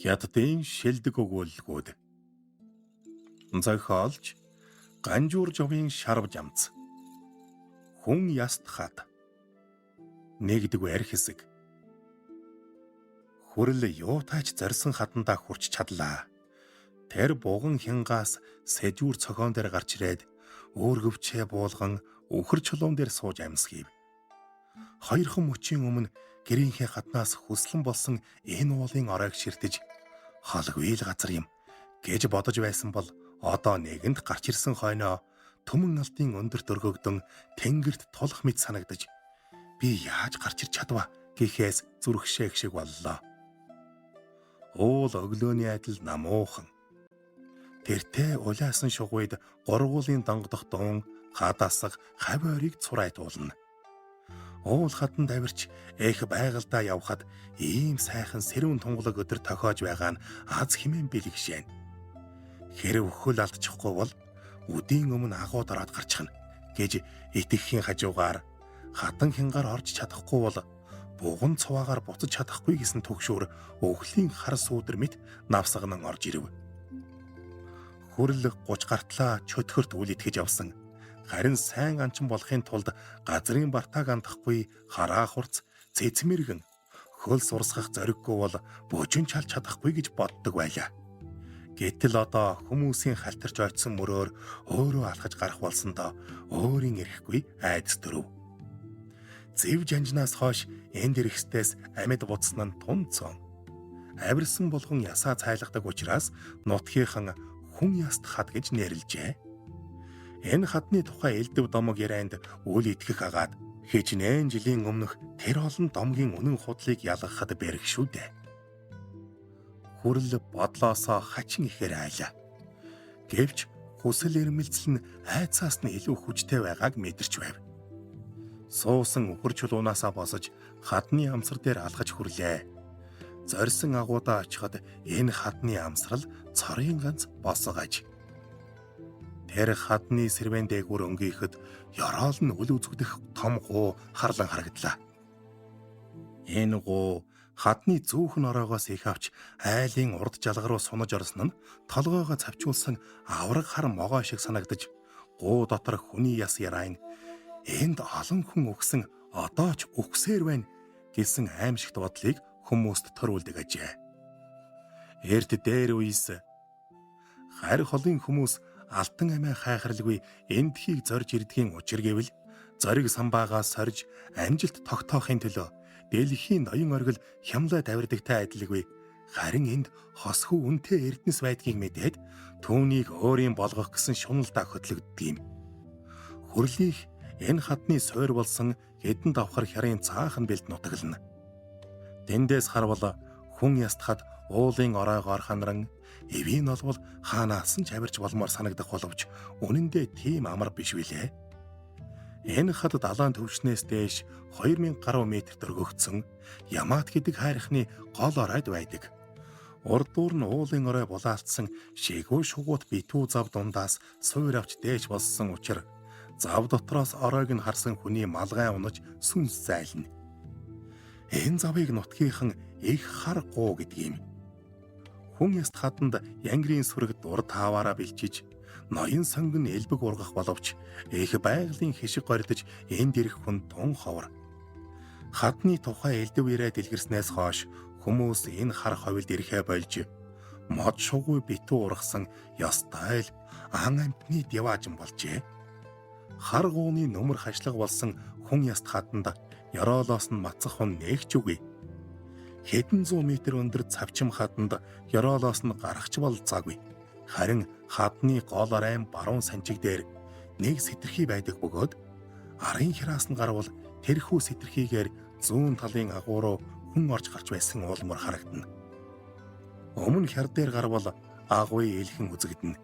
Хятадын шилдэг өгүүлэлгүүд зохиолч Ганжуур жовын шарв жамц хүн яст хад нэгдүгээр хэсэг хүрэл юутайч зорьсон хатандаа хүрч чадлаа. Тэр буган хянгаас сэжүүр цогоон дээр гарч ирээд өөргөвчээ буулган өхөр чулуун дээр сууж амьсгийв. Хоёрхан мөчийн өмнө гэрийнхээ хатнаас хүслэн болсон энэ уулын оройг ширтэж холгүй л газар юм гэж бодож байсан бол одоо нэгэнд гарч ирсэн хойноо төмөн алдын өндөр дөргөгдөн тэнгэрт тулах мэт санагдаж би яаж гарч ирч чадва гэхээс зүрхшээх шиг боллоо. Уул өглөөний адил намуухан. Тэртээ улаасан шугуйд гурвуулын донгодох дуун хадасах хавь ойрыг цурайтуулна. Уул хатанд авирч эх байгальдаа явхад ийм сайхан сэрүүн тунгалаг өдөр тохиож байгаа нь аз хэмээн бэлгшээн. Хэрэг өхөл алдчихгүй бол үдийн өмнө агуу дараад гарчихна гэж итгэхийн хажуугаар хатан хянгаар орж чадахгүй бол буган цуваагаар буцаж чадахгүй гэсэн төгшөөр өвглийн хар сүүдэр мэт навсагнан орж ирэв. Хүрэл 30 гартлаа чөтгөрт үл итгэж явсан. Харин сайн анчин болохын тулд газрын бартааг андахгүй хараа хурц цэцмэргэн хөл сурсгах зориггүй бол бүжин чалж чадахгүй гэж боддог байлаа. Гэтэл одоо хүмүүсийн халтарч ойцсон мөрөөр өөрөө алхаж гарах болсондоо өөрийн эрэхгүй айдас дөрөв. Зэв жанжнаас хойш энд ирэхстээс амьд буцсан нь тунцон. Авирсан болгон ясаа цайлагдаг учраас нутгийнхан хүн яст хад гэж нэрлэжээ. Энэ хадны тухай элдв домог ярианд үл итгэх агаад хичнээн жилийн өмнөх тэр олон домгийн үнэн худлыг ялгахад бэрх шүү дээ. Хүрэл бодлоосоо хачин ихээр айлаа. Гэвч хүсэл эрмэлзэл нь айцаас нь илүү хүчтэй байгааг мэдэрч байв. Суусан өхөр чулуунаасаа босож хадны амсар дээр алхаж хүрлээ. Зорьсон агуудаа очиход энэ хадны амсрал цорын ганц босгож. Тэр хадны сэрвэн дээгүүр өнгийхэд ёроол нь үл үзэгдэх том гуу харлан харагдлаа. Энэ гуу хадны зүүхэн ороогоос их авч айлын урд жалга руу сунаж орсон нь толгоогоо цавчуулсан авраг хар могоо шиг санагдаж гуу дотор хүний яс яраан энд олон хүн өгсөн одоо ч өгсээр байна гэсэн аимшигт бодлыг хүмүүст төрүүлдэг ажээ. Эрт дээр үес харь холын хүмүүс алтан амиа хайхралгүй эндхийг зорж ирдгийн учир гэвэл зориг самбаагаас сорж амжилт тогтоохын төлөө дэлхийн ноён оргил хямлаад авирдагтай адилгүй харин энд хосхүү үнэтэй эрдэнэс байдгийг мэдээд түүнийг өөрийн болгох гэсэн шуналдаа хөтлөгддөг юм. Хүрлийнх энэ хадны суур болсон хэдэн давхар хярын цаахан бэлд нутаглана. Тэндээс харвал хүн ястахад уулын оройгоор ханаран эвийн олвол хаанаас нь ч авирч болмоор санагдах боловч үнэн дээр тийм амар биш билээ. Энэ хад далайн төвшнээс дээш 2000 гаруй метр дөргөгдсөн Ямат гэдэг хайрхны гол оройд байдаг. Урдуур нь уулын орой булаалтсан шигүү шугуут битүү зав дундаас суур авч дээш болсон учраас зав дотроос оройг нь харсан хүний малгай унаж сүнс зайлна. Энэ завыг нутгийнхан их хар гуу гэдэг юм. Хүн яст хаданд янгрийн сүрэг дур тааваараа бэлчиж ноён сонгон элбэг ургах боловч их байгалийн хишиг гордож энд ирэх хүн тун ховор. Хадны тухай элдв ирээд дэлгэрснээс хойш хүмүүс энэ хар ховилд ирэхэ болж мод шугуй битүү ургасан ёстой л ан амтны диваажин болжээ. Хар гууны нөмөр хашлаг болсон хүн яст хаданд ёроолоос нь мацах хүн нээгч үгүй. Хэдэн зуун метр өндөр цавчим хаданд ёроолоос нь гарахч болцаагүй. Харин хадны гол арайм баруун санчиг дээр нэг сэтэрхий байдаг бөгөөд арын храас нь гарвал тэрхүү сэтэрхийгээр зүүн талын агуу руу хүн орж гарч байсан уулмар харагдана. Өмнө хяр дээр гарвал агуй илхэн үзэгдэнэ.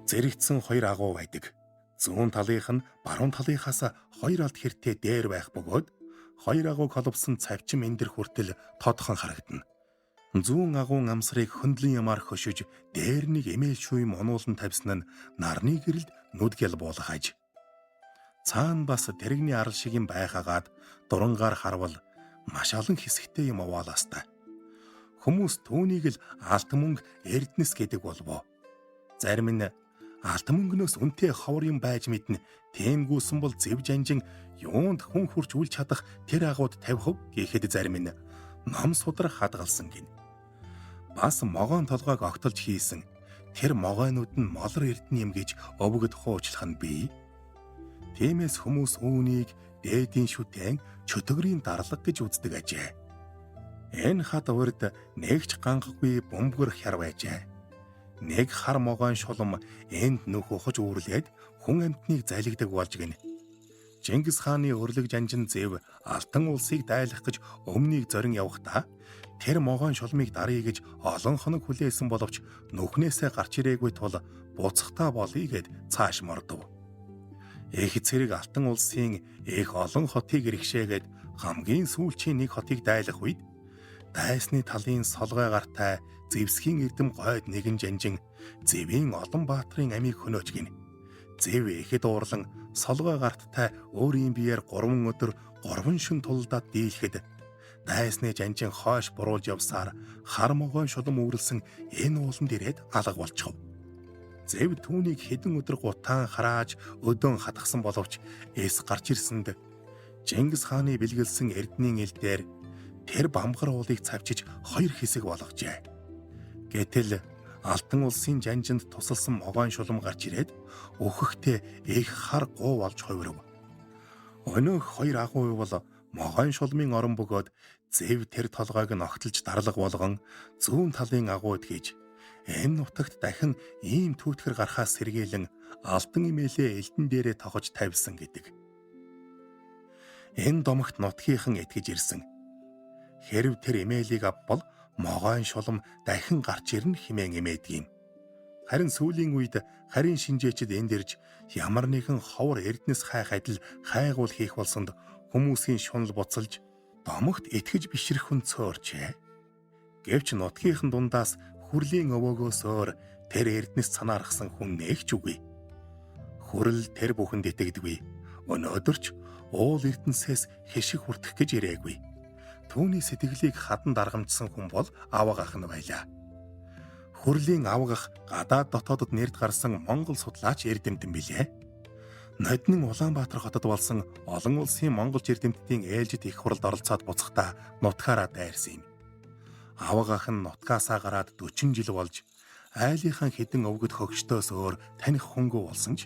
Зэрэгцсэн хоёр агуу байдаг. Зүүн талынх нь баруун талынхаас хоёр алд хэртэй дээр байх бөгөөд хоёр агуу коловсон цавчим эндэр хүртэл тодхон харагдана. Зүүн агуун амсрыг хөндлөн ямаар хөшөж дээр нэг эмээл шүйм унуулан тавьсан нь нарны гэрэлд нүдгэл буулгаж. Цаана бас тэрэгний арал шиг юм байхагаад дурангаар харвал маш олон хэсэгтэй юм овоолоостай. Хүмүүс түүнийг л алтан мөнгө эрдэнэс гэдэг болов. Зарим нь алтан мөнгнөөс үнэтэй ховор юм байж мэднэ. Тэмгүүсэн бол зэв жанжин юунд хүн хурч үлч чадах тэр агууд тавих гэхэд зарим нь ном судрах хадгалсан гин. Бас могоон толгойг огтолж хийсэн тэр могойнууд нь молор эрдэнэ юм гэж өвгөд хуучлах нь бий. Тиймээс хүмүүс үүнийг дээдийн шүтэн чөтгөрийн дарлаг гэж үздэг ажээ. Энэ хад урд нэгч гангахгүй бөмбөр хяр байжээ. Нэг хар могоон шулам энд нүх ухаж үүрлээд хүн амьтныг залгидаг болж гин. Чингис хааны өрлөг жанжин зэв алтан улсыг дайлах гэж өмнөийг зорин явахдаа тэр могоон шулмыг даръя гэж олон хоног хүлээсэн боловч нүхнээсээ гарч ирээгүй тул буцахтаа болъё гэд цааш мордов. Их цэрэг алтан улсын их олон хотыг иргэшээгээд хамгийн сүүлчийн нэг хотыг дайлах үед дайсны талын солгой гартай зэвсгийн эрдэм гойд нэгэн жанжин зэвийн олон баатрын амийг хөнөөж гин. Зэв ихэд уурлан солгой гарттай өөрийн биеэр 3 өдөр 3 шөнө тулдаад дийлэхэд дайсны жанжин хойш буруулж явсаар хар могоон шулам үүрлсэн энэ ууланд ирээд алга болчихов. Зэв түүнийг хэдэн өдөр гутаан харааж өдөөн хатгсан боловч эс гарч ирсэнд Чингис хааны бэлгэлсэн эрдэнийн ил дээр тэр бамгар уулыг цавчиж 2 хэсэг болгожээ. Гэтэл алтан улсын жанжинд тусалсан могоон шулам гарч ирээд өөхөхдөө их хар гуу болж хувирв. Өнөөх 2 агуу бол могоон шулмын орон бөгөөд зэв тэр толгойг нь огтлж дарлаг болгон зүүн талын агууд хийж энэ нутагт дахин ийм түүтгэр гарахаас сэргийлэн алтан имээлээ элдэн дээрээ тогож тавьсан гэдэг. Энэ домогт нутгийнхан итгэж ирсэн. Хэрв тэр имээлийг авбал могоон шулам дахин гарч ирнэ хэмээн эмээдэг юм. Харин сүүлийн үед харин шинжээчид энд ирж ямар нэгэн ховор эрдэнэс хайх адил хайгуул хийх болсонд хүмүүсийн шунал буцалж домогт итгэж бишрэх хүн цөөрчээ. Гэвч нутгийнхан дундаас хүрлийн өвөөгөөс өөр тэр эрдэнэс санаарахсан хүн нэгч үгүй. Хүрэл тэр бүхэнд итгэдэггүй. Өнөөдөрч уул эрдэнэсээс хишиг хүртэх гэж ирээгүй. Түүний сэтгэлийг хадан даргамжсан хүн бол аваг ах нь байлаа. Хүрлийн аваг ах гадаад дотоодод нэрд гарсан Монгол судлаач эрдэмтэн билээ. Ноднин Улаанбаатар хотод болсон олон улсын монголч эрдэмтдийн ээлжид их хуралд оролцоод буцахдаа нутгаараа дайрсан юм. Аваг ах нь нутгаасаа гараад 40 жил болж айлынхан хідэн өвгөд хөгштөөс өөр таних хөнгөө болсон ч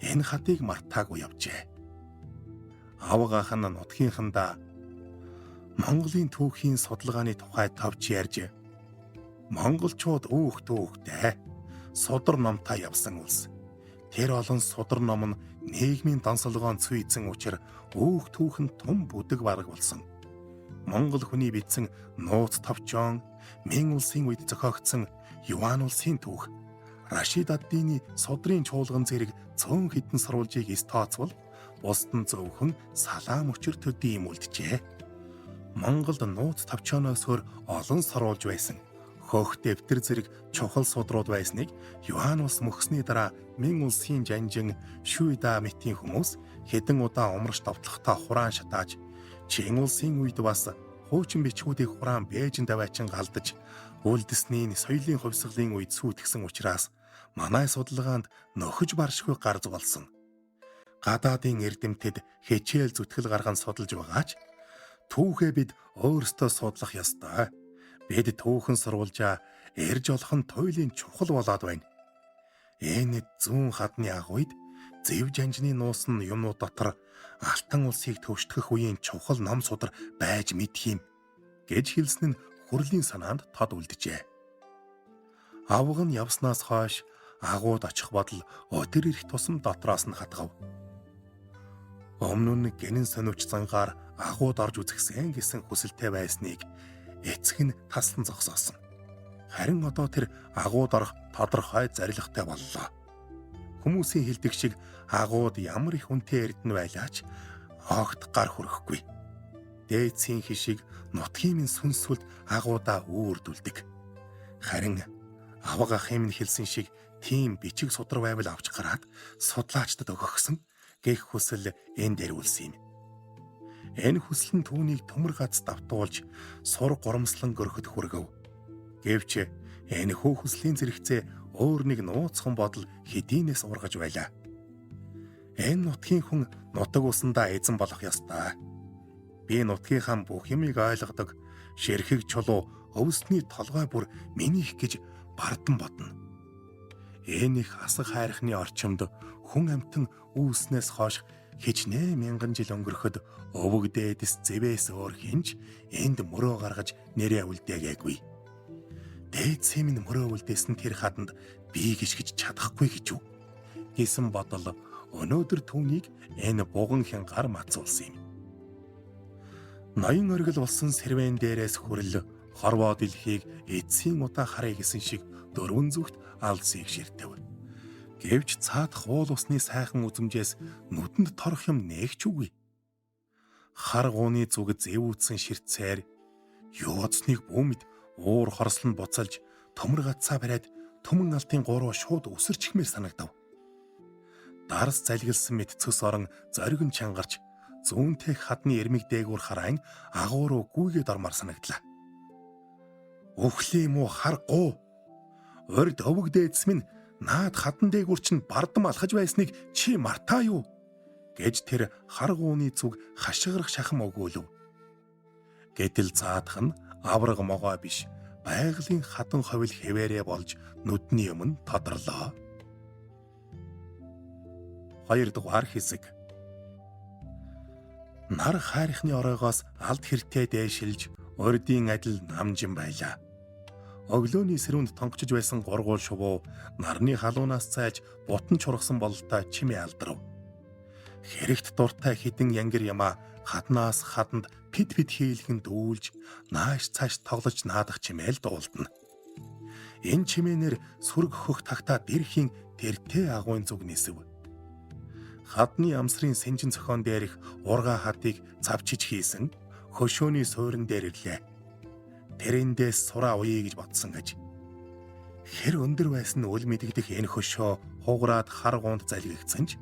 энэ хатыг мартаагүй явжээ. Аваг ах нь нутгийнхандаа Монголын түүхийн судалгааны тухай товч ярьж монголчууд түүхтэй судар номтой явсан улс. Тэр олон судар ном нь нийгмийн донсолгоон цүйцэн учир түүх нь тун бүдэг бараг болсон. Монгол хүний бичсэн нууц товчоон, Мин улсын үед зохиогдсон Юан улсын түүх, Рашид ад-Дины судрын чуулган зэрэг цөөн хэдэн сурвалжийг тооцвол бусд нь зөвхөн салаам өчр төдий юм үлджээ. Монголд нууц товчооноос өөр олон сурвалж байсан. Хөөх дэвтэр зэрэг чухал судрууд байсныг Юан улс мөхсний дараа Мин улсын жанжин Шүйда мэтийн хүмүүс хэдэн удаа умарч довтлохтой хураан шатааж, Чин улсын үед бас хуучин бичгүүдийг хураан Бээжин даваачин галдаж, үлдэсний соёлын хувьсгалын үед сүйтгэсэн учраас манай судалгаанд нөхөж баршгүй гарз болсон. Гадаадын эрдэмтэд хичээл зүтгэл гарган судалж байгаач түүхээ бид өөрсдөө судлах ёстой. Бид түүхэн сурвалжаа эрж олох нь туйлын чухал болоод байна. Энэ зүүн хадны агуйд зэв жанжны нуусан юмнууд дотор алтан улсыг төвшдгөх үеийн чухал ном судар байж мэдх юм гэж хэлсэн нь хүрлийн санаанд тод үлджээ. Аваг нь явснаас хойш агууд очих бодол өдөр ирэх тусам дотроос нь хатгав. Өмнө нь гинэн сониуч зангаар агууд орж үзэхсэн гэсэн хүсэлтэй байсныг эцэг нь таслан зогсоосон. Харин одоо тэр агууд орох тодорхой зорилготой боллоо. Хүмүүсийн хэлдэг шиг агууд ямар их үнэтэй эрдэнэ байлаач огт гар хүрэхгүй. Дээдсийн хишиг нутгийн минь сүнсүлд агуудаа үүрдүүлдэг. Харин аваг ахын минь хэлсэн шиг тийм бичиг судар байвал авч гараад судлаачдад өгөхсөн гэх хүсэл энэ дээр үлсэн юм. Энэ хүсэл нь түүнийг төмөр гац давтуулж сур горомслон гөрөхөд хүргэв. Гэвч энэ хүслийн зэрэгцээ өөр нэг нууцхан бодол хэдийнээс ургаж байлаа. Энэ нутгийн хүн нутаг усандаа эзэн болох ёстой. Би нутгийнхаа бүх юмыг ойлгодог. Ширхэг чулуу өвсний толгой бүр минийх гэж бардан бодно. Энэ их асах хайрхны орчимд хүн амьтан үүснээс хойш хичнээн мянган жил өнгөрөхөд өвөг дээдэс зэвээс өөр хинж энд мөрөө гаргаж нэрээ үлдээгээгүй. Дээдсээ минь мөрөө үлдээсэн тэр хаданд би гიშгэж чадахгүй гэж юу гэсэн бодол өнөөдөр түүнийг энэ буганхийн гар мацуулсан юм. Ноён оргил болсон сэрвэн дээрээс хүрэл хорвоо дэлхийг эцсийн удаа харъя гэсэн шиг дөрвөн зүгт алсыг ширтэв. Гэвч цаадах уул усны сайхан үзмжээс нүдэнд торох юм нээгч үгүй. Хар гууны зүг зэвүүдсэн ширтсээр юуцныг бүүмэд уур хорслон буцалж төмөр гацаа бариад төмөн алтын гурав шууд өсөрчихмээр санагдав. Дарс залгилсан мэт цөс орон зоригн чангарч зүүнтэй хадны эрмэг дээгүүр хараан агуу руу гүйгээд ормоор санагдлаа. Өхлийн муу хар гуу. Урд өвөг дээдс минь наад хатан дээгүүр чинь бардам алхаж байсныг чи мартаа юу гэж тэр хар гууны зүг хашгирах шахам өгөөлөв. Гэтэл заадах нь авраг могоо биш, байгалийн хатан ховил хэвээрээ болж нүдний өмнө тодорлоо. 2 дугаар хэсэг. Нар хайрхны оройгоос алд хэртээ дээшилж урдын адил намжин байлаа. Өглөөний сэрүүнд тонгочж байсан гургуул шувуу нарны халуунаас цайж бутан чургасан бололтой чимээ алдрав. Хэрэгт дуртай хідэн янгир ямаа хаднаас хаданд пид хийлгэн дүүлж нааш цааш тоглож наадах чимээл дуулдана. Энэ чимээнэр сүрг хөх тагтаа дэрхийн тэртээ агуйн зүг нисв. Хадны амсрын сэнжин цохон дээрх ургаа хадыг цавчиж хийсэн хөшөөний суурин дээр ирлээ. Тэрэндээс сураа уяа гэж бодсон гэж. Хэр өндөр байсан үл мэдэгдэх энэ хөшөө хугараад хар гуунд залгигдсан ч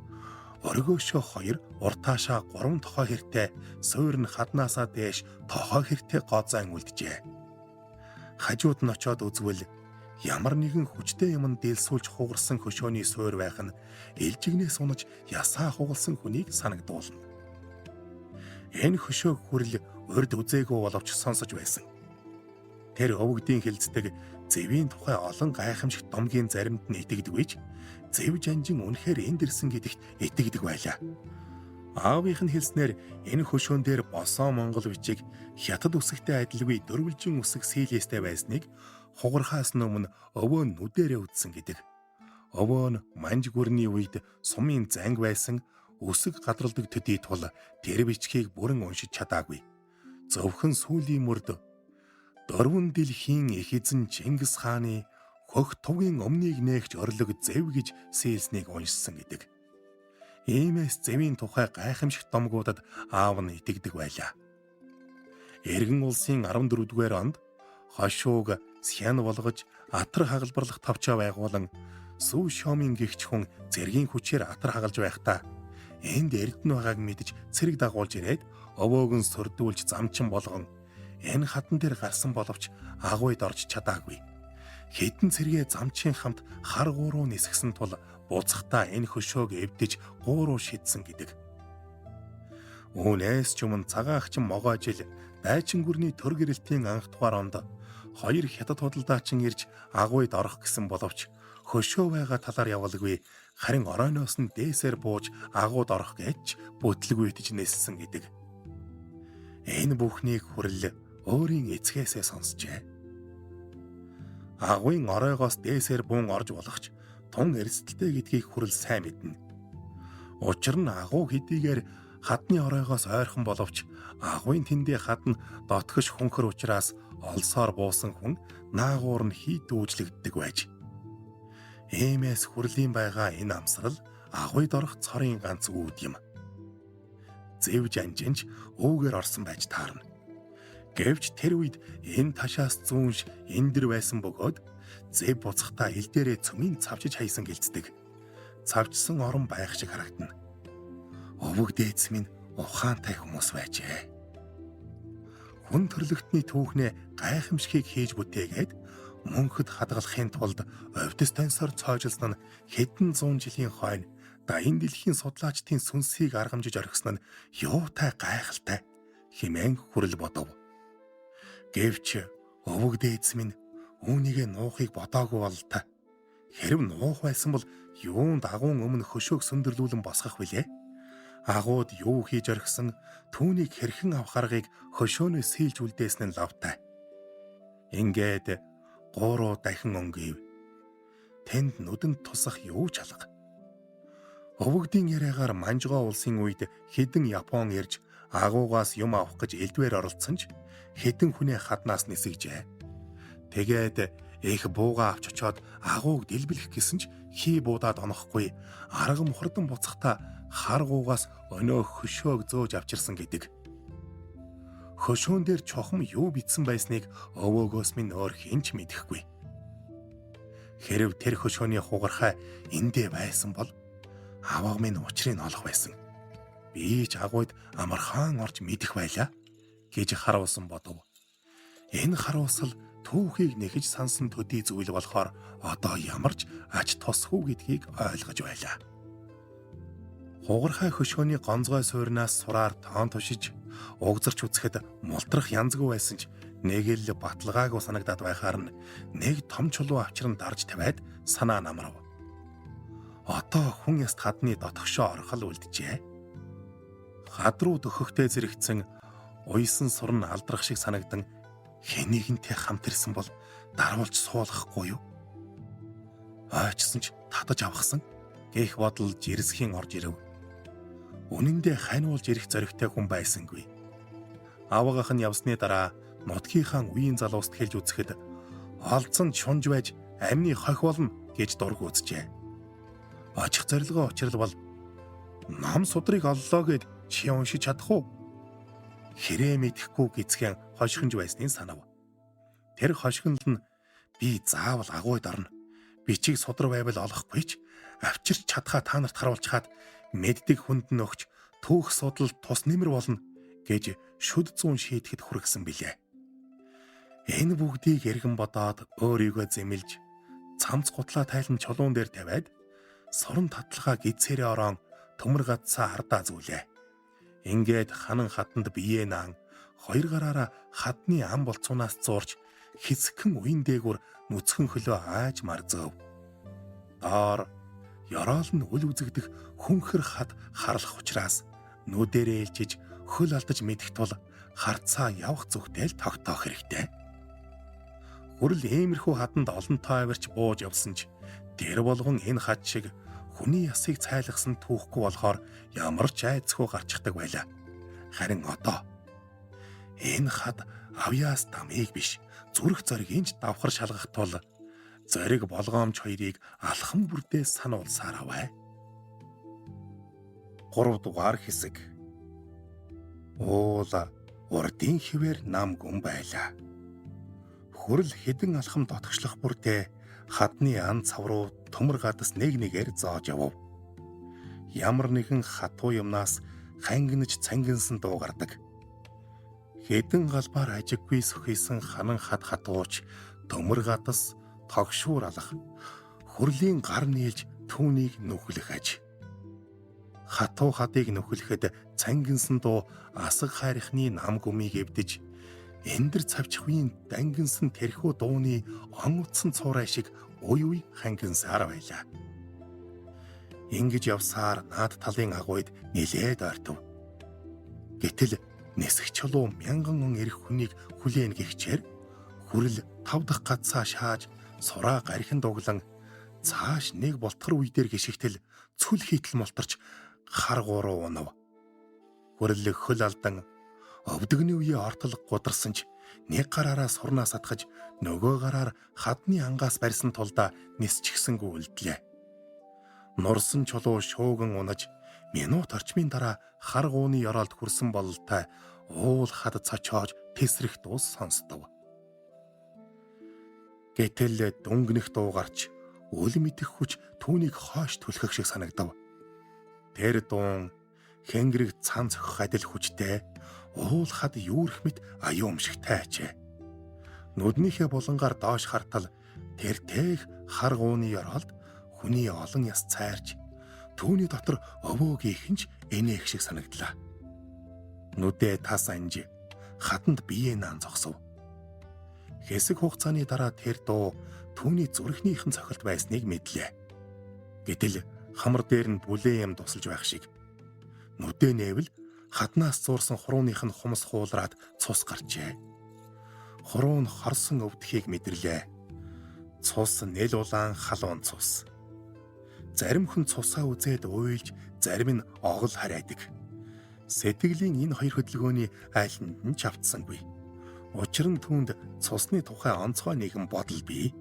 оргиошоо 2 уртаашаа 3 тохой хэртэй суурин хаднаасаа дээш тохой хэртэй гооцаан үлджээ. Хажууд нь очиод үзвэл ямар нэгэн хүчтэй юмд дэлсүүлж хугарсан хөшөөний суур байх нь элжигнээс унаж ясаа хугалсан хүнийг санагдуулна. Энэ хөшөө хүрл урд үзээгүй боловч сонсож байсан. Тэр өвгдийн хилцдэг зэвийн тухай олон гайхамшигт домгийн заримд нь итгэдэгвэж зэв жанжин үнэхээр энд ирсэн гэдэгт итгэдэг байлаа. Аавынх нь хэлснээр энэ хөшөөн дээр босоо монгол бичиг хятад үсэгтэй адилгүй дөрвөлжин үсэг сийлэстэй байсныг хугархаас өмнө өвөө нь нүдэрээ үзсэн гэдэг. Өвөө нь манж гүрний үед сумын занг байсан үсэг гадралдаг төдий тул тэр бичгийг бүрэн уншиж чадаагүй. Зөвхөн сүүлийн мөрд дөрвөн дэлхийн их эзэн Чингис хааны хөх тувгийн өмнгийг нээгч орлог зэв гэж сийлснийг уншсан гэдэг. Иймээс зэвийн тухай гайхамшигт домгуудад аав нь итгэдэг байлаа. Эргэн улсын 14-р онд хошууг сян болгож атар хагалбарлах товчоо байгуулан Сүү Шомын гэгч хүн цэргийн хүчээр атар хагалж байхдаа энд эрдэнэ байгааг мэдж цэрэг дагуулж ирээд өвөөг нь сөрдүүлж замчин болгон энэ хатан дээр гарсан боловч агуйд орж чадаагүй. Хэдэн цэргээ замчин хамт хар гууруу нисгсэн тул буцахтаа энэ хөшөөг эвдэж гууруу шидсэн гэдэг. Үүнээс ч өмнө цагаан агчин могоожил дайчин гүрний төр гэрэлтийн анх дугаар онд 2 хятад худалдаачин ирж агуйд орох гэсэн боловч хөшөө байгаа талаар явалгүй, харин оройноос нь дээсээр бууж агууд орох гэж бүтлгүй итж нээсэн гэдэг. Энэ бүхнийг хүрэл өөрийн эцгээсээ сонсжээ. Агуйн оройгоос дээсээр буун орж болохч тун эрсдэлтэй гэдгийг хүрэл сайн мэднэ. Учир нь агуу хэдийгээр хадны оройгоос ойрхон боловч агуйн тэндээ хадна дотгош хүнхэр учраас олсоор буусан хүн наагуур нь хийд дүүжлэгддэг байж. Иймээс хүрлийн байгаа энэ амсрал агуйд орох цорын ганц үүд юм. Зэв жанжинч өвгөр орсон байж таарна. Гэвч тэр үед энэ ташаас зүүнш эндэр байсан бөгөөд зэв буцахтаа ил дээрээ цөмийн цавчиж хайсан гэлцдэг. Цавчсан орон байх шиг харагдана. Өвөг дээдс минь ухаантай хүмүүс байжээ. Хүн төрлөختний түүхнээ гайхамшигыг хийж бүтээгээд мөнхөд хадгалахын тулд овдос тонсоор цоожилсон нь хэдэн зуун жилийн хойно даян дэлхийн судлаачдын сүнсийг аргамжиж орхисон нь юутай гайхалтай хэмээн хүрэл бодов. Гэвч өвөг дээдс минь үүнийгээ нуухыг бодоогүй бол та хэрв нуух байсан бол юунд агуун өмнө хөшөөг сөндөрлүүлэн босгох вүлээ? Агууд юу хийж орхисон түүнийг хэрхэн авах аргыг хөшөөнөөс сийлж үлдээсэн нь лавтай. Ингээд 3 дахин өнгөв. Тэнд нүдэнд тусах юу ч алга. Өвөгдийн яриагаар Манжгаа улсын үед хэдэн Япон ирж агуугаас юм авах гэж элдвээр оролцсон ч хэдэн хүнээ хаднаас нисгэжээ. Тэгээд их бууга авч очоод агууг дэлбэлэх гэсэн ч хий буудаад онохгүй арга мухардан буцахта харгуугаас өнөө хөшөөг зөөж авчирсан гэдэг. Хөшөөн дээр чухам юу битсэн байсныг өвөөгөөс минь өөр хинч мэдэхгүй. Хэрв тэр хөшөөний хугархай эндээ байсан бол аваа минь учрыг олох байсан. Би ч агууд амархан орж мэдэх байлаа гэж харуулсан бодов. Энэ харуулсал түүхийг нэхэж сансан төдий зүйл болохоор одоо ямарч ач тусгүй гэдгийг ойлгож байлаа. Хугархай хөшөөний гонцгой суурнаас сураар тоон тушиж угзарч үзэхэд мултрах янзгүй байсан ч нэг л баталгаагүй санагдаад байхаар нь нэг том чулуу авчран дарж тавиад санаа намрав. Одоо хүн яст хадны дотгошоо орхол үлджээ. Хад руу дөхөхтэй зэрэгцэн уйсан сурн алдрах шиг санагдан хэнийгэнтэй хамт ирсэн бол даруулж суулгахгүй юу? Ойчсон ч татаж авахсан гэх бодол жирсхийн орж ирэв. Үнэн дээр хануулж ирэх зоригтой хүн байсангүй. Аваагийнх нь явсны дараа нутгийнхаа үеийн залууст хэлж үзэхэд олдсон шунж байж амны хохь болно гэж дург үзжээ. Очих зорилгоо учрал бол ном судрыг оллоо гэд чи уншиж чадах уу? Хэрээ мэдэхгүй гисгэн хошигнж байсныг санав. Тэр хошигнол нь би заавал агууд орно. Бичиг судар байвал олохгүй ч авчирч чадхаа та нарт харуулчаад мэддэг хүнд нь өгч түүх судал тус нэмэр болно гэж шүд зүүн шийдэхэд хүргэсэн билээ. Энэ бүгдийг эргэн бодоод өөрийгөө зэмлж цамц гутлаа тайлан чулуун дээр тавиад суран татлахаа гидсэрээ орон төмөр гацсаа ардаа зүйлээ. Ингээд ханан хатанд биеэ наан хоёр гараараа хадны ам болцоонаас зуурч хэсгэн уян дээгүр нүцгэн хөлөө ааж марзав. Доор ёроол нь үл үзэгдэх хүнхэр хад харлах учраас нүдэрээ ээлжиж хөл алдаж мэдэх тул харцаа явах зүгтэл тогтоох хэрэгтэй. Хүрл иймэрхүү хаданд олонтой авирч бууж явсан ч тэр болгон энэ хад шиг хүний ясыг цайлгсан түүхгүй болохоор ямар ч айцгүй гарчдаг байлаа. Харин одоо энэ хад авьяас дамыг биш зүрх зоригийнч давхар шалгах тул зориг болгоомж хоёрыг алхам бүрдээ сануулсаар аваа. 3 дугаар хэсэг. Уула урдын хിവэр нам гүн байлаа. Хүрл хэдэн алхам дотгошлох бүрдээ хадны ан цав руу төмөр гадас нэг нэгээр зоож явв. Ямар нэгэн хатуу юмнаас хангинаж цангинсан дуу гардаг. Хэдэн галбаар ажиггүй сөхийсэн ханан хад хатууч төмөр гадас тогшуур алах хүрлийн гар нийлж түүнийг нүхлэх аж. Хатуу хадыг нүхлэхэд цангинсан дуу асаг хайрхны нам гүмийг эвдэж эндэр цавчхвийн дангинсан тэрхүү дууны он утсан цуурай шиг уй уй хангинсаар байлаа. Ингэж явсаар наад талын агуйд нилээд ойртов. Гэтэл нисэх чулуу 1000 он ирэх хүнийг хүлээн гихчээр хүрэл 5 дахь гацаа шааж сураа гархин дуглан цааш нэг болтгор үе дээр гიშгтэл цүл хийтэл мултарч хар гуруу унав. Хүрэл хөл алдан өвдөгний үе ортол гударсан ч нэг гараараа сурнаас атгаж нөгөө гараар хадны ангаас барьсан тулдаа нисчихсэнгүй үлдлээ. Нурсан чулуу шууган унаж минут орчмын дараа хар гууны ёроолд хүрсэн бололтой уул хад цочоож тесрэх дуус сонсдов. Гэтэл дүнгэнэх дуу гарч үл мэдэх хүч түүнийг хойш түлхэх шиг санагдав. Тэр дуун хэнгэрэг цан цохих адил хүчтэй, уулахад юурх мэт аюу өмшигтэй ажээ. Нүднийхээ булангаар доош хартал тэр тээх хар гууны оролд хүний олон яс цайрч түүний дотор өвөөгийнхэн ч энээх шиг санагдлаа. Нүдээ тас анж хатанд биеэ наан зогсов. Хэсэг хугацааны дараа тэр дуу түүний зүрхнийхэн цохилт байсныг мэдлээ. Гэтэл хамар дээр нь бүлээн юм тусалж байх шиг. Нүдээ нээвэл хатнаас зуурсан хурууных нь хумс хуулраад цус гарчээ. Хуруу нь хорсон өвдөхийг мэдэрлээ. Цус нэл улаан халуун цус. Зарим хүн цусаа үзээд уйлж, зарим нь огол харайдаг. Сэтгэлийн энэ хоёр хөдөлгөөний айланд нь ч автсангүй. Учир нь түүнд цусны тухай онцгой нэгэн бодол бий.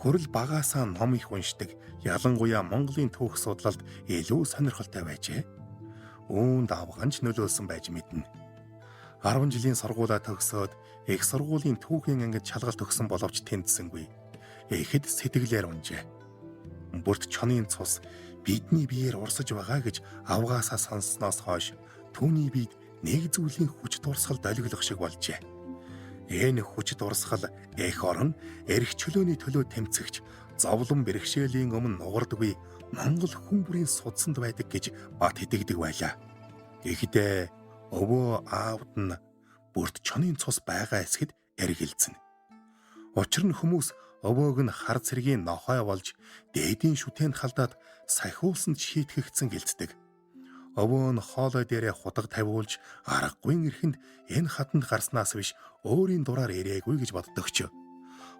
Хөрөл багаасаа ном их уншдаг, ялангуяа Монголын түүх судлалд илүү сонирхолтой байжээ. Үүнд авганж нөлөөлсөн байж мэднэ. 10 жилийн сургуулаа төгсөөд их сургуулийн түүхийн ангид шалгалт өгсөн боловч тэнцсэнгүй. Ихэд сэтгэлээр унжээ. Бүрт чонын цус бидний биеэр урсаж байгаа гэж авгаасаа сонссноос хойш түүний биед нэг зүйлийн хүч дурсгал долгилох шиг болжээ. Энэ хүч дурсгал эх орон эрх чөлөөний төлөө тэмцэгч зовлон бэрхшээлийн өмнө нугардаггүй Монгол хүн бүрийн судсанд байдаг гэж бат итгэдэг байлаа. Гэхдээ өвөө аавд нь бүрт чонын цус байгаа эсэхэд эргэлзэнэ. Учир нь хүмүүс өвөөг нь хар цэргийн нохой болж дээдийн шүтэнд халдаад сахиулсанд шийтгэгдсэн гэлцдэг. Өвөө нь хоолой дээрээ хутаг тавиулж аргагүй ирэхэнд энэ хатанд гарснаас биш өөрийн дураар ирээгүй гэж боддогч.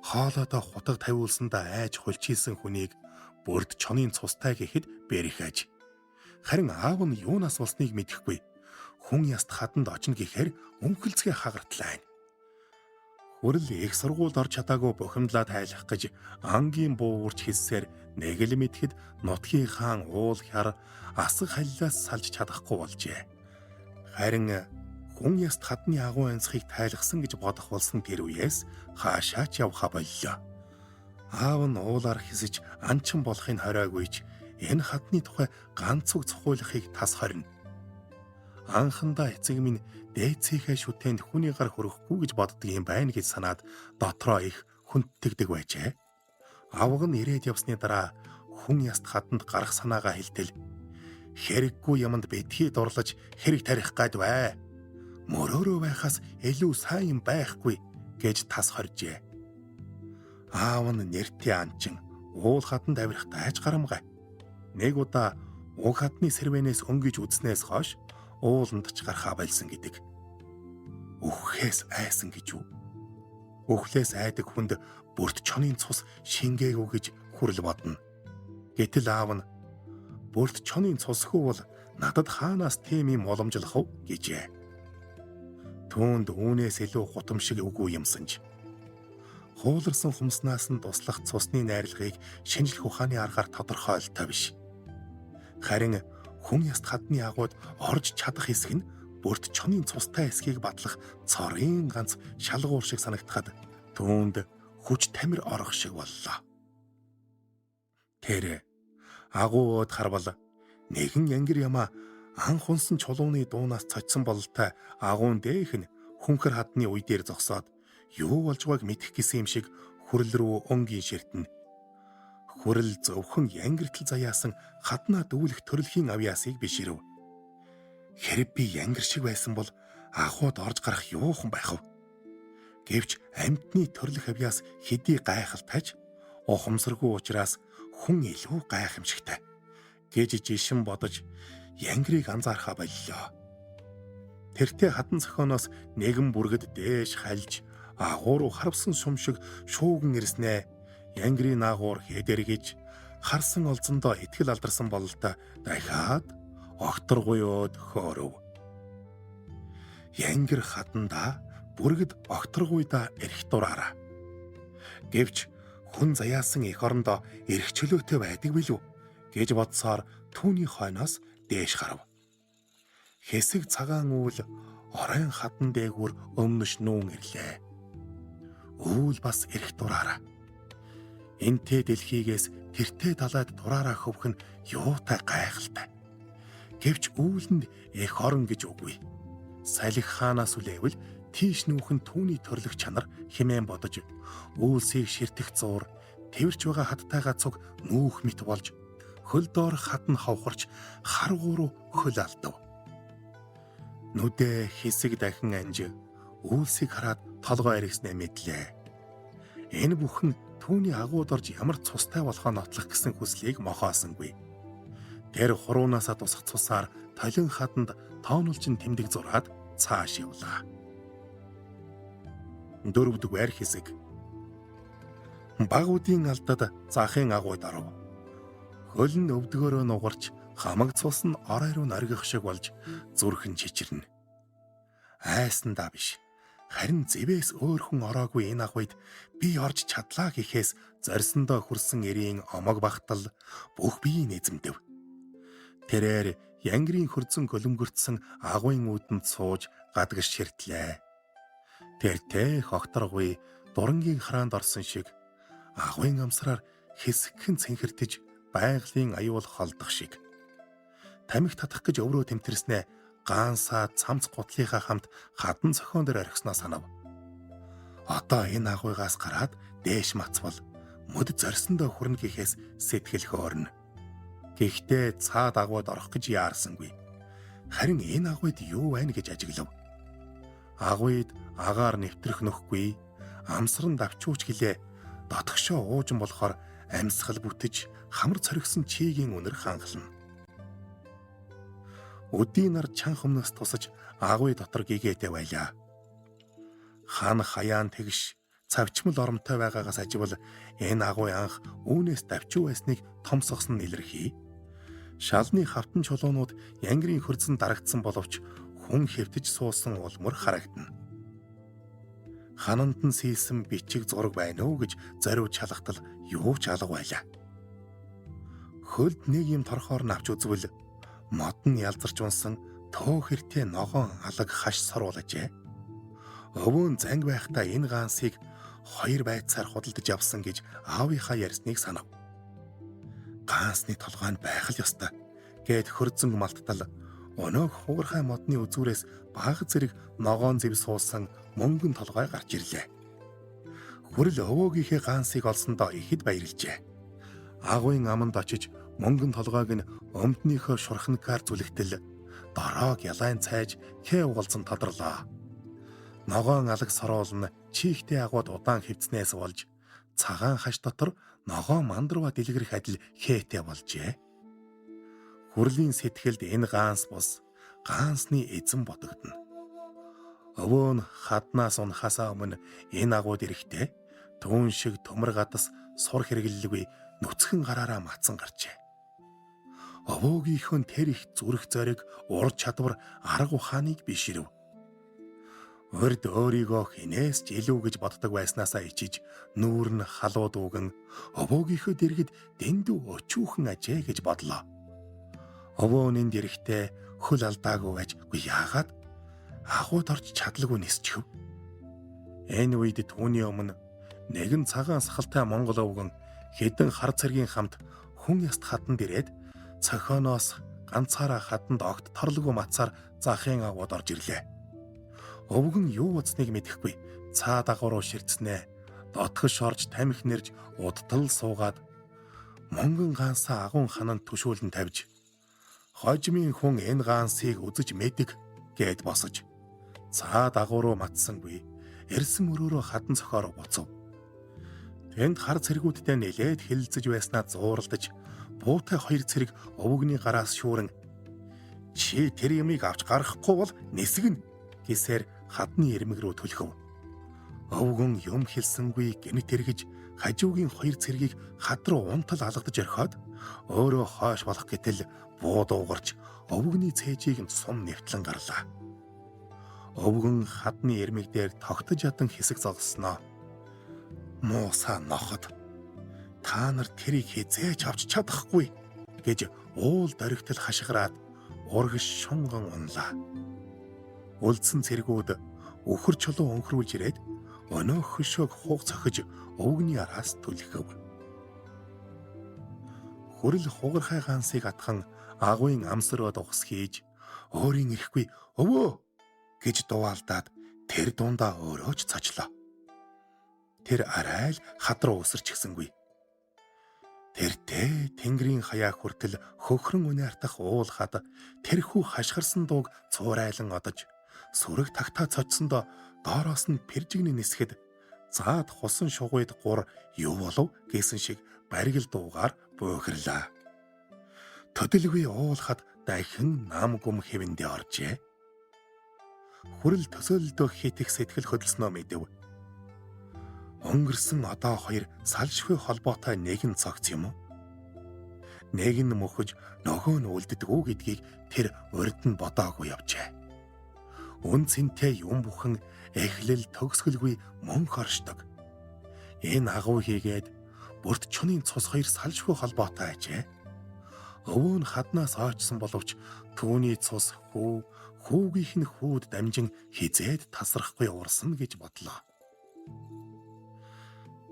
Хоолойдоо хутаг тавиулсандаа айж хулчилсан хүнийг бүрд чонын цустай гэхэд бэрх аж. Харин аав нь юунаас болсныг мэдэхгүй. Хүн яст хатанд очно гэхээр өнхөлцгөө хагартлаа. Хөрл их сургуульд орж чадаагүй бухимдлаа тайлах гэж ангийн буурч хэлсээр нэг л мэдхэд нутгийн хаан уул хяр асаг халлаас салж чадахгүй болжээ. Харин хүн яст хатны агуу анцхыг тайлгсан гэж бодох болсон тэр үеэс хаашаач явха боллоо. Аав нь уулаар хэсэж анчин болохыг хоройгүйч энэ хатны тухай ганц үг цохиулахыг тас хорно. Анхандаа эцэг минь дээцийнхээ шүтэнд хүний гар хөрөхгүй гэж боддөг юм байна гэж санаад дотроо их хүндтгэдэг байжээ. Авга нь ирээд явсны дараа хүн яст хатанд гарах санаагаа хэлтэл хэрэггүй юмд битгий дурлаж хэрэг тарих гад бай. Мөрөөрөө байхаас илүү сайн юм байхгүй гэж тас хоржээ. Аав нь нэртэй анчин уул хатанд авирах дайж гарамгай. Нэг удаа уг хатны сэрвэнээс өнгөж үзснээс хойш ууланд ч гарахаа болсон гэдэг. Үхээс айсан гэж юу? Үхлээс айдаг хүнд бүрт чонын цус шингээгүй гэж хүрэл бодно. Гэтэл аав нь бүрт чонын цусгүй бол надад хаанаас тийм юм уламжлах вэ гэжээ. Түүнд үүнээс илүү гутамшиг үгүй юмсанж. Хууларсан хумснаас нь туслах цусны найрлагыг шинжлэх ухааны аргаар тодорхойлолтой биш. Харин хүн яст хатны агууд орж чадах хэсэг нь бүрт чонын цустай эсхийг батлах цорын ганц шалгуур шиг санагдахад түүнд хүч тамир орох шиг боллоо. Тэр агууд харвал нэгэн янгир ямаа анх унсан чулууны дуунаас цочсон бололтой агуун дээх нь хүнхэр хадны үе дээр зогсоод юу болж байгааг мэдэх гэсэн юм шиг хүрэл рүү өнгийн ширтэнэ. Хүрэл зөвхөн янгиртал заяасан хаднаа дүүлэх төрөлхийн авьяасыг биш ирэв. Хэрэг би янгир шиг байсан бол агууд орж гарах юухан байх вэ? Гэвч амьтны төрлөх авьяас хэдий гайхалтайч ухамсаргүй учраас хүн илүү гайхамшигтай гэж жишин бодож янгирыг анзаархаа боллоо. Тэртээ хатан зохионоос нэгэн бүргэд дээш хальж агуу руу харвсан шум шиг шууган ирснэ. Янгирийн наагуур хэдэргэж харсан олзондоо итгэл алдарсан бололтой дахиад огторгуйод хөөрөв. Янгир хатанда бүргэд огторгуйда эрх дураараа. Гэвч хүн заяасан эх орондоо эрх чөлөөтэй байдаг билүү гэж бодсоор түүний хойноос дээш харав. Хэсэг цагаан үүл оройн хатан дээгүүр өмнөш нүүн ирлээ. Үүл бас эрх дураараа. Энтэй дэлхийгээс тэртээ далайд дураараа хөвөх нь юутай гайхалтай. Гэвч үүлэнд эх орон гэж үгүй. Салхи хаанаас үлээвэл тийш нүүхэн түүний төрлөх чанар хэмээн бодож үүлсийг ширтэх зуур тэрч байгаа хаттайгаа цуг нүүх мэт болж хөл доор хатан хавхарч харгуу руу хөл алдав. Нүдэ хэсэг дахин анж үүлсийг хараад толгой эргэснээ мэдлээ. Энэ бүхэн түүний агууд орж ямар цустай болохоо нотлох гэсэн хүслийг мохоосонгүй. Тэр хуруунаасаа тусах цусаар толин хаданд тоонулжин тэмдэг зураад цааш явлаа. 4-р хэсэг. Багуудын алдад захын агууд оров. Хөл нь өвдгөөрөө нугарч хамаг цус нь орой руу норгих шиг болж зүрхэн чичирнэ. Айсандаа биш. Харин зэвээс өөр хүн ороогүй энэ агуйд би орж чадлаа гэхээс зорьсондоо хүрсэн эрийн омог багтал бүх биеийг эзэмдэв. Тэрээр янгирийн хөрзөн гөлөмгөрцсөн агуйн үүдэнд сууж гадагш ширтлээ. Тэр тех огторгүй дурангийн хараанд орсон шиг агуйн амсраар хэсэгхэн цэнхэртэж байгалийн аюул холдох шиг. Тамхи татах гэж өврөө тэмтэрснээ гаансаа цамц гутлынхаа хамт хадан цохион дээр орхисноо санав. Одоо энэ агуйгаас гараад дээш мацвал мөд зорьсондоо хүрнэ гэхээс сэтгэл хөөрнө. Гэхдээ цаад агууд орох гэж яарсангүй. Харин энэ агуйд юу байна гэж ажиглав. Агуйд агаар нэвтрэх нөхгүй, амсран давчууч гэлээ дотгошоо уужин болохоор амьсгал бүтэж хамар цоригсон чигийн үнэр хангална. Өдийн нар чан хүмүүст тусаж агуй дотор гигээтэй байлаа. Хан хаяан тэгш цавчмал оромтой байгаагаас аживал энэ агуй анх үүнээс давчуу байсныг томсгосон илэрхий. Шалны хавтан чулуунууд янгирийн хөрзөн дарагдсан боловч хүн хэвтэж суусан улмөр харагдана. Хананд нь сийсэн бичиг зураг байна уу гэж зориуд чалгатал юу ч алга байлаа. Хөлд нэг юм торхоор навч үзвэл мод нь ялзарч унсан төө хэртэй ногоон алаг хаш соруулжээ. Өвөн занг байхдаа энэ гаансыг 2 байцаар худалдаж авсан гэж аавынхаа ярьсныг санав. Гаансны толгойд байх л ёстой гэд хөрзөнг малттал өнөөх хугархай модны үзүүрээс баг зэрэг ногоон зэв суусан мөнгөн толгой гарч ирлээ. Хүрэл өвөөгийнхээ гаансыг олсондоо ихэд баярлжээ. Агуйн аманд очиж мөнгөн толгойг нь өмднийхөө шурханкаар зүлэгтэл дороог ялайн цайж хээ угалзан тодрлоо. Ногоон алаг сороолн чихтэй агууд удаан хөвцнээс болж цагаан хаш дотор ногоон мандрава дэлгэрэх адил хээтэй болжээ. Хүрлийн сэтгэлд энэ гаанс бус гаансны эзэн бодогдно. Өвөө нь хаднаас унахаасаа өмнө энэ агууд ирэхдээ түүн шиг төмөр гадас сур хэрэглэлгүй нүцгэн гараараа матсан гарчээ. Өвөөгийнхөө тэр их зүрх зориг ур чадвар арга ухааныг биширв. Урд өөрийгөө хинээс ч илүү гэж боддог байснаасаа ичиж нүүр нь халууд ууган өвөөгийнхөө дэргэд дэндүү өчүүхэн ажээ гэж бодлоо. Өвөө нь дэрэгтээ хөл алдаагүй байж яагаад агууд орж чадлагүй нисчихв. Энэ үед түүний өмнө нэгэн цагаан сахалтай монгол өвгөн хэдэн хар цэргийн хамт хүн яст хатанд ирээд цохионоос ганцаараа хатанд огт торлого мацаар захын агууд орж ирлээ. Өвгөн юу утсныг мэдэхгүй цаа дагавруу ширтснээ дотгош орж тамхи нэрж удтал суугаад монгон гаансаа агуун хананд төшөөлөн тавьж хожимын хүн энэ гаансыг үзэж мэдэг гэд босож цаа дагавруу матсангүй эрсэн өрөөрөө хадан цохоор буцав. Тэнд хар цэргүүдтэй нэлээд хэлэлцэж байснаа зууралдаж буутай 2 цэрэг өвгөний гараас шүүрэн чи тэр юмыг авч гаргахгүй бол нисгэн гэсээр хадны ирмэг рүү түлхэв. Өвгөн юм хэлсэнгүй гэнэт эргэж хажуугийн 2 цэргийг хад руу унтал алгадаж орхиод өөрөө хойш болох гэтэл бууд уугарч өвгөний цээжийг нь сум нэвтлэн гарлаа. Өвгөн хадны ирмэг дээр тогтож ядан хэсэг зогсноо. Муусаа ноход та нар тэрийг хизээж авч чадахгүй гэж уул дөрөгтөл хашгираад урагш шунган унлаа. Үлдсэн цэргүүд өхөр чулуу өнхрүүлж ирээд өнөөх хөшөөг хуг цохиж өвгөний араас түлхэв. хүрэл хугархай гансыг атхан агуйн амсроо дугс хийж өөрийн ирэхгүй өвөө гэж дууалдаад тэр дундаа өөрөө ч цочлоо. Тэр арай л хадруу өсөрчихсэнгүй. Тэртээ тэнгэрийн хаяа хүртэл хөхрөн үнэартах уулахад тэрхүү хашгирсан дууг цуурайлан одож сүрэг тагтаа цочсондоо доороос нь пэржигний нисгэд заад хусан шугуйд гур юу болов гэсэн шиг баригл дуугаар буухирлаа. Төдөлгүй уулахад дахин нам гүм хэвэндээ оржээ. Хүрэл төсөөлөлдөө хитэх сэтгэл хөдлснөө мэдэв. Өнгөрсөн одоо хоёр салшгүй холбоотой нэгэн цогц юм уу? Нэг нь мөхөж нөгөө нь үлддэггүй гэдгийг тэр урд нь бодоогүй явжээ. Үн цэнтэй юм бүхэн эхлэл төгсгөлгүй мөнх оршдог. Энэ агуу хийгээд бүрт чонын цус хоёр салшгүй холбоотой ажээ. Өвөө нь хаднаас ойчсон боловч түүний цус хүүгийнх нь хүүд дамжин хизээд тасрахгүй уурсан гэж бодлоо.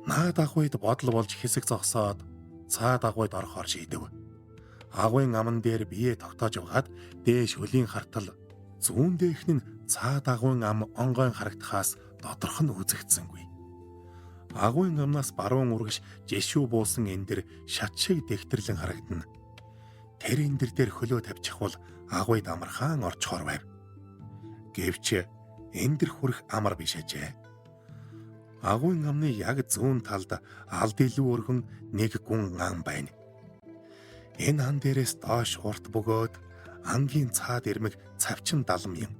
Наад агуйд бодол болж хэсэг зогсоод цаад агуйд орохоор шийдэв. Агуйн аман дээр бие тогтоож угаад дээш хөлийн хартал зүүн дээхэн нь цаад агуйн ам онгойн харагдахаас доторх нь үзэгдсэнгүй. Агуйн амнаас баруун үргэж жишүү буусан эндэр шат шиг дэгтэрлэн харагдана. Тэр эндэр дээр хөлөө тавьчих бол агуйд амархан орчхоор байв. Гэвч эндэр хүрэх амар биш ажээ. Агуйн амны яг зүүн талд алд илүү өргөн нэг гүн ан байна. Энэ ан дээрээс доош урт бөгөөд ангийн цаад ирмэг цавчин далам юм.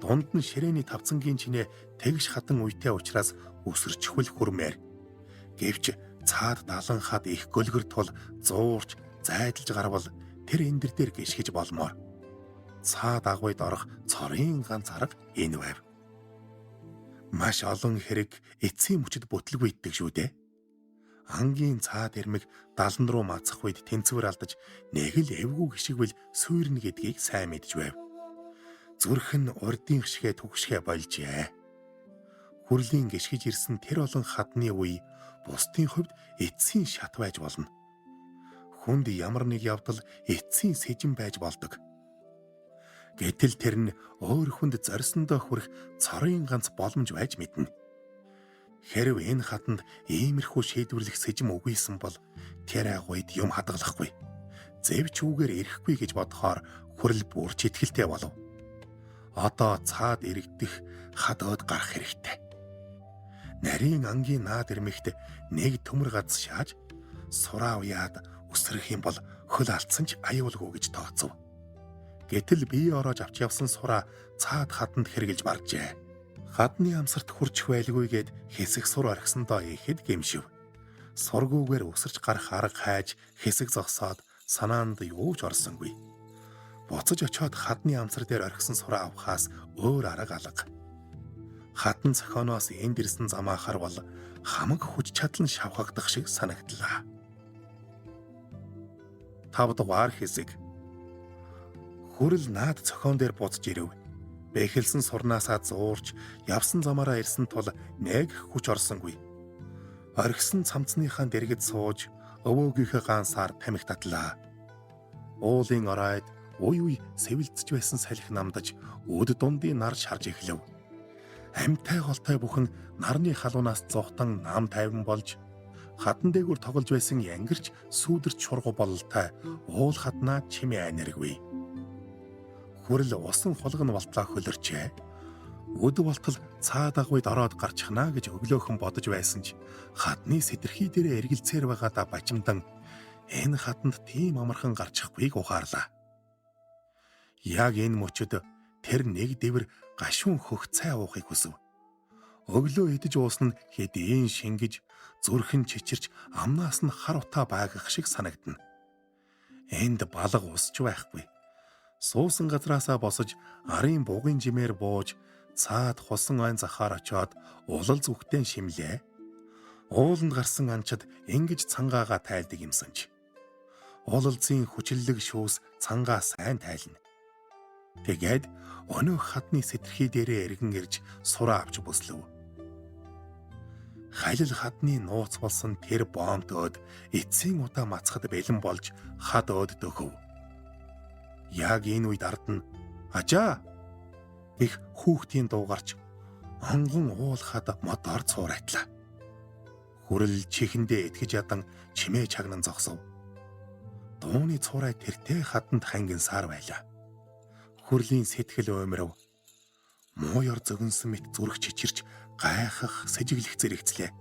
Дунд нь ширээний тавцангийн чинээ тэгш хатан үйтэй учраас өсөрчхөл хүрмээр. Гэвч цаад далан хад их гөлгөр тул зуурч зайдалж гарвал тэр эндэр дээр гიშгэж болмоор. Цаад агуйд орох цорын ганц арга энэ байв. Маш олон хэрэг эцсийн мөчөд бүтлгүйддэг шүү дээ. Ангийн цаад ирмэг далан руу мацах үед тэнцвэр алдаж нэг л эвгүй гიშгвэл суурна гэдгийг сайн мэдж байв. Зүрх нь урдын гიშгэ түгшгэ болжээ. Хүрлийн гიშгэж ирсэн тэр олон хадны үе бусдын хувьд эцсийн шат байж болно. Хүнд ямар нэг явдал эцсийн сэжин байж болдог. Гэтэл тэр нь өөр хүнд зорьсондоо хүрэх цорын ганц боломж байж мэднэ. Хэрв энэ хатанд иймэрхүү шийдвэрлэх сэжим үгүйсэн бол тэр агуйд юм хадгалахгүй. Зэвч үгээр ирэхгүй гэж бодохоор хүрэл бүрч итгэлтэй болов. Одоо цаад иргэдэх хадаад гарах хэрэгтэй. Нарийн ангийн наад ирмэгт нэг төмөр гац шааж сураа уяад өсрөх юм бол хөл алдсан ч аюулгүй гэж тооцов. Гэтэл бие ороож авч явсан сураа цаад хаданд хэрглэж баржээ. Хадны амсарт хурч байлгүйгээд хэсэг сур орхисондоо ихэд гэмшив. Сургүүгээр өсөрч гарах арга хайж хэсэг зогсоод санаанд юу ч орсонгүй. Буцаж очиод хадны амсар дээр орхисон сураа авахаас өөр арга алга. Хатан цохооноос энд ирсэн замаа харвал хамаг хүч чадал нь шавхагдах шиг санагдлаа. 5 дугаар хэсэг. Хүрэл наад цохоон дээр буцаж ирэв. Бэхэлсэн сурнаасаа зуурч явсан замаараа ирсэн тул нэг хүч орсонгүй. Орхисон цамцныхаа дэргэд сууж өвөөгийнхээ гаансаар тамхи татлаа. Уулын оройд уй сэвэлцэж байсан салхи намдаж өд дундын нар шарж эхлэв. Амьтай голтой бүхэн нарны халуунаас зугтан нам тайван болж хатан дээгүүр тоглож байсан янгирч сүүдэрч шургу бололтой уул хаднаа чимээ аниргүй. Хүрэл усан хулган болтлоо хөлөрчээ. Өд болтол цаад агуйд ороод гарчихна гэж өглөөхөн бодож байсан ч хадны сэтэрхий дээрээ эргэлцээр байгаадаа бачимдан энэ хатанд тийм амархан гарчихгүйг ухаарлаа. Яг энэ мөчөд тэр нэг дэвэр гашуун хөх цай уухыг хүсв. Өглөө идэж уусна хэдийн шингэж зүрхэн чичирч амнаас нь хар утаа байгах шиг санагдана. Энд балга усч байхгүй. Суусан газраасаа босож арын бугын жимээр бууж цаад хусан айн захаар очиод улал зүгтэн шимлээ. Ууланд гарсан анчид ингэж цангаагаа тайлдаг юмсанч. Уулалзын хүчлэг шүүс цангаа сайн тайлна. Тэгээд өнөөх хадны сэтэрхий дээрээ эргэн ирж сураа авч бүслэв. Халил хадны нууц болсон тэр бомбдод эцсийн удаа мацхад бэлэн болж хад өөд дөхөв. Яг энэ үед ард нь "Ажаа" гэх хүүхдийн дуу гарч онгон уулахад мотор цуурайтлаа. Хүрэл чихэндээ итгэж ядан чимээ чагнан зогсов. Дууны цуурай тэртээ хаданд хангинсаар байлаа. Хүрлийн сэтгэл уймрав. Мууяр зөгнсөн мэт зүрх чичирч гайхах сэжиглэх зэрэгцлээ.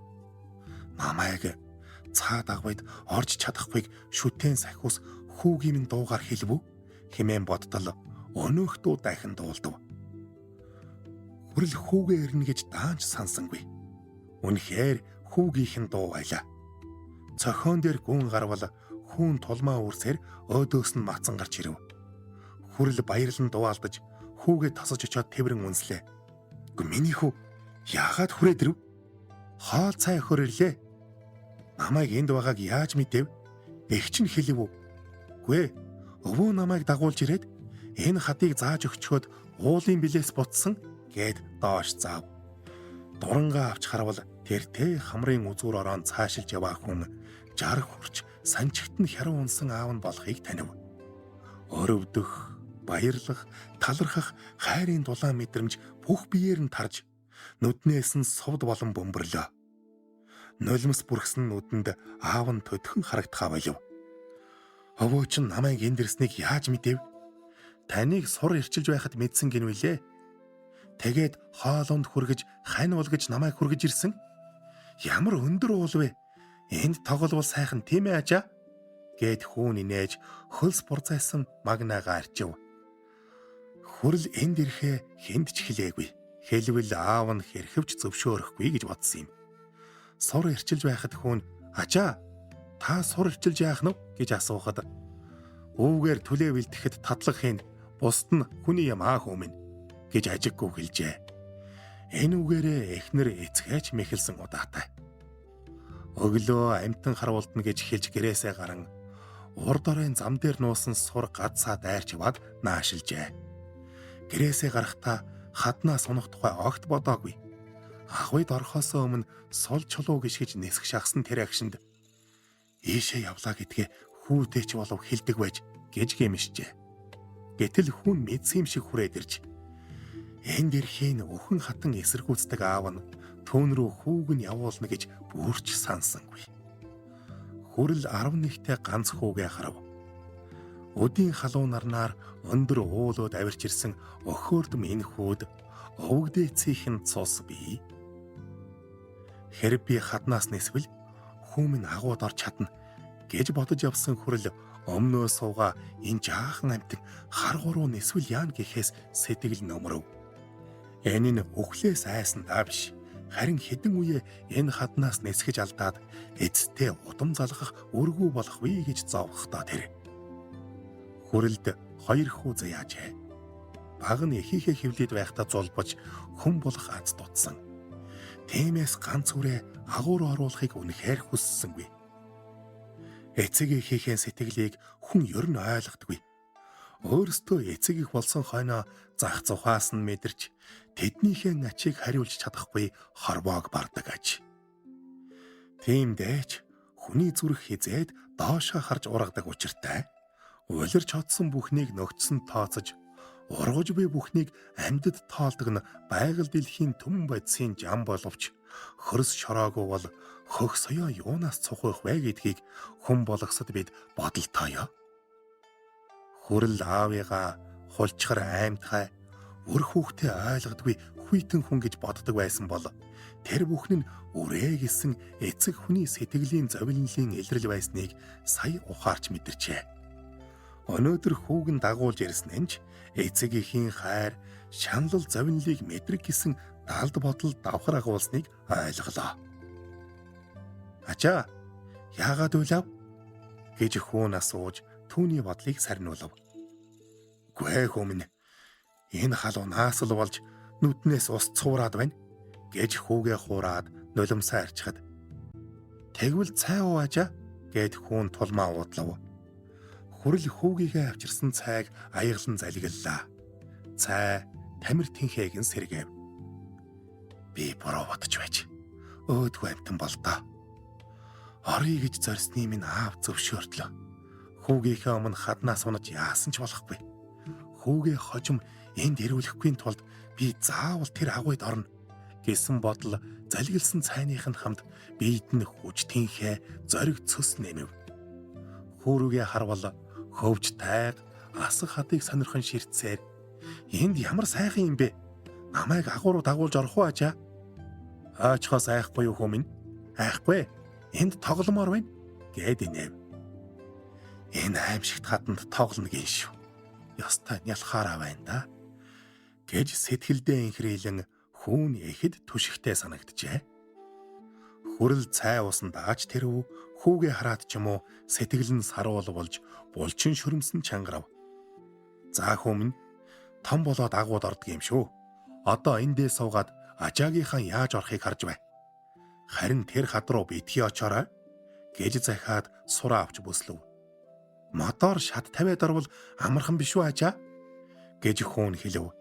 Намайг цаад агвайд орж чадахгүйг шүтэн сахиус хүүгийн минь дуугаар хэлв үү хэмээн бодтол өнөөхтөө дахин дуулдав. Хүрэл хүүгээ ирнэ гэж даанч сансангүй. Үнэхээр хүүгийнхэн дуу байлаа. Цохон дээр гүн гарвал хүүн тулмаа үрсээр өөдөөс нь мацан гарч ирэв. Хүрэл баярлан дууалдаж хүүгээ тосож очоод тэврэн үнслээ. "Гү миний хүү яагаад хүрээд ирэв? Хоол цай өхөр ирлээ. Намайг энд байгааг яаж мэдэв? Эх чинь хэлэв үү?" "Гүй ээ. Өвөө намайг дагуулж ирээд энэ хатыг зааж өгчхөд уулын билээс бутсан" гэд доош заав. Дурангаа авч харвал тэртээ хамрын үзүүр ороон цаашилж яваа хүн жарх хурч санчигт нь хяруу унсан аав нь болохыг танив. Өрөвдөх, баярлах, талархах хайрын дулаан мэдрэмж бүх биеэр нь тарж нүднээс нь сувд болон бөмбөрлөө. Нулимс бүрхсэн нүдэнд аав нь төдхөн харагдхаа болов. "Өвөө чинь намайг энд ирснийг яаж мэдэв? Таныг сур ирчилж байхад мэдсэн гинвэлээ. Тэгээд хоолунд хүргэж хань болгож намайг хүргэж ирсэн. Ямар өндөр уул вэ? Энд тоглол сайхан тийм ээ ажаа" гэд хүүн инээж хөлс бурзайсан магнаага арчив. Хүрэл энд ирэхээ хэнд ч хэлээгүй. Хэлвэл аав нь хэрхэвч зөвшөөрөхгүй гэж бодсон юм. Сур ирчилж байхад хүүн "Ажаа, та сур ирчилж яах нь?" гэж асуухад "Өвгээр түлээ бэлтгэхэд татлах хийн, бусд нь хүний юм аа хөөмэн" гэж ажиггүй хэлжээ. Энэ үгээрээ эхнэр эцгээч мэхэлсэн удаатай. Өглөө амтан харуулдна гэж хэлж гэрээсээ гарan урд оройн зам дээр нуусан сур гадсаа дайрч яваад наашилжээ. Гэрээсээ гарахдаа хаднаас унах тухай огт бодоогүй. Агвайд орохоос өмнө сул чулуу гიშгэж нисэх шахсан тэр агшинд "Ийшээ явлаа гэдгээ хүүтэйч болов хэлдэг байж" гэж гэмшжээ. Гэтэл хүн мэдсэн юм шиг хүрээд ирж энд ирэхийн өхөн хатан эсэргүүцдэг аав нь түүн рүү хүүг нь явуулна гэж бүрч сансангүй. Хүрэл 11-тэй ганц хүүгээ харав. Өдийн халуун нарнаар өндөр уулууд авирч ирсэн өхөөрдөм энэ хүүд өвгдээцийнхэн цус бий. Хэрэг би хаднаас нисвэл хүүмэн агууд орч чадна гэж бодож явсан хүрэл өмнөө сууга энэ жаахан амтан харгуу руу нисвэл яана гэхээс сэтгэл нөмрөв. Энэ нь өхлөөс айсан даа биш. Харин хэдэн үе энэ хаднаас нисгэж алдаад эцтэй удам залгах өргүү болох вэ гэж зовхтоо тэр. Хүрэлд 2 хүү заяажээ. Баг нь эхийнхээ хөвлөд байхдаа зулбаж хүн болох аз дутсан. Тиймээс ганц үрээ агуур оруулахыг үнэхээр хүссэнгүй. Эцэг эхийнхээ сэтгэлийг хүн ер нь ойлгодгүй. Өөрөөсөө эцэг их болсон хойноо зах зухаас нь мэдэрч тэднийхээ ачийг хариулж чадахгүй хорвоог бардаг аж. Тиймдээч хүний зүрх хизээд доошоо харж ургадаг учиртай. Улирч hodсон бүхнийг нөгцсөн тооцож, ургаж буй бүхнийг амьдад тоолдог нь байгаль дэлхийн түмэн бодисын зам боловч хөрс шороогүй бол хөх соёо юунаас цухах вэ гэдгийг хүн болгосод бид бодолтойё. Хүрэл аавыгаа хулчгар аймтгай үр хүүхдээ ойлгодгүй хүйтэн хүн гэж боддог байсан бол тэр бүхэн нь үрээ гэсэн эцэг хүний сэтгэлийн зовлонлын илрэл байсныг сая ухаарч мэдэрчээ. Өнөөдөр хүүгэн дагуулж ирсэн нь ч эцэгийнхээ хайр, шаналл зовлонлыг мэдрэг гэсэн далд бодол давхар агуулсныг ойлголоо. "Ачаа, яагаад уйлав?" гэж хүүн асууж түүний бодлыг сарниулав. "Гүй хүмүн, энэ халуун наасал болж нүднээс ус цуураад байна" гэж хүүгээ хуураад нулимсаа арчхад "Тэгвэл цай ууажаа" гэд хүүн тулмаа уудлав. Хүрэл хүүгийгээ авчирсан цайг аяглан залгиллаа. Цай тамир тэнхээгийн сэргээв. "Би буруу бодож байж. өөдгөө амтан бол доо. Орё гэж зорьсны минь аав зөвшөөрдлөө. Хүүгийнхээ өмнө хаднаас унаж яасан ч болохгүй. Хүүгээ хожим энд ирүүлэхгүй тулд би заавал тэр агуйд орно гэсэн бодол залгилсан цайныхын хамт биед нь хүчтийнхээ зориг цөс нэмэв. Хүүрүүгээ харвал хөвж тайг асах хадыг сонирхон ширтсээр энд ямар сайхан юм бэ? Намайг агууруу дагуулж орох уу ажаа? Аачхаас айхгүй юу хүмүн? Айхгүй. Энд тогломоор байна гэд инэв. Энэ аимшигт хатанд тоглоно гин шүү. Ёстой нялхаараа байна да. Гэж сэтгэлдээ инхрийлэн хүүн ихэд түшигтэй санагджээ. Хүрэл цай уусан дааж тэрв хүүгээ хараад ч юм уу сэтгэл нь саруул болж булчин шүрмсэн чангарав. За хүмүн том болоод агууд ордог юм шүү. Одоо эндээ суугаад ажаагийнхаа яаж орохыг харж бай. Харин тэр хад руу битгий очоорой гэж захиад сураа авч бүслэв. Мотор шат тавиад орвол амархан биш үү ажаа гэж хүүн хэлв.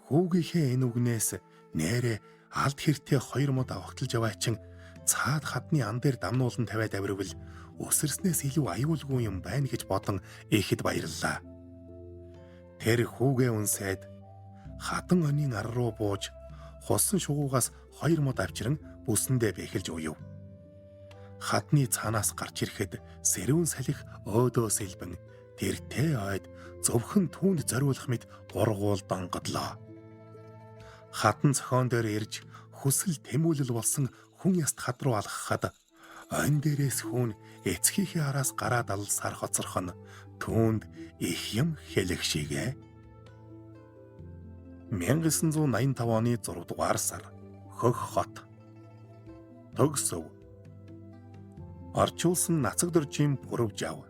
Хүүгийнхээ энэ үгнээс нээрээ алд хэртэй 2 мод авахталж яваачин цаад хадны ан дээр дамнуулан тавиад авирвал өсөрснээс илүү аюулгүй юм байна гэж бодон ихэд баярллаа. Тэр хүүгээ үнсээд хатан онийн ар руу бууж хусан шугуугаас 2 мод авчран бүсэндээ бэхэлж уяв. Хадны цаанаас гарч ирэхэд сэрүүн салхи өөдөө сэлбэн тэртэй ойд зөвхөн түүнд зориулах мэт гургуул донгодлоо. Хатан цохон дээр ирж хүсэл тэмүүлэл болсон хүн яст хад руу алхахад ойн дээрээс хүн эцгийнхээ араас гараад алсаар хоцорхон түүнд их юм хэлэх шигэ. 1985 оны 6 дугаар сар Хөх хот. Төгсөв. Орчуулсан Нацагдоржийн Пүрвжав.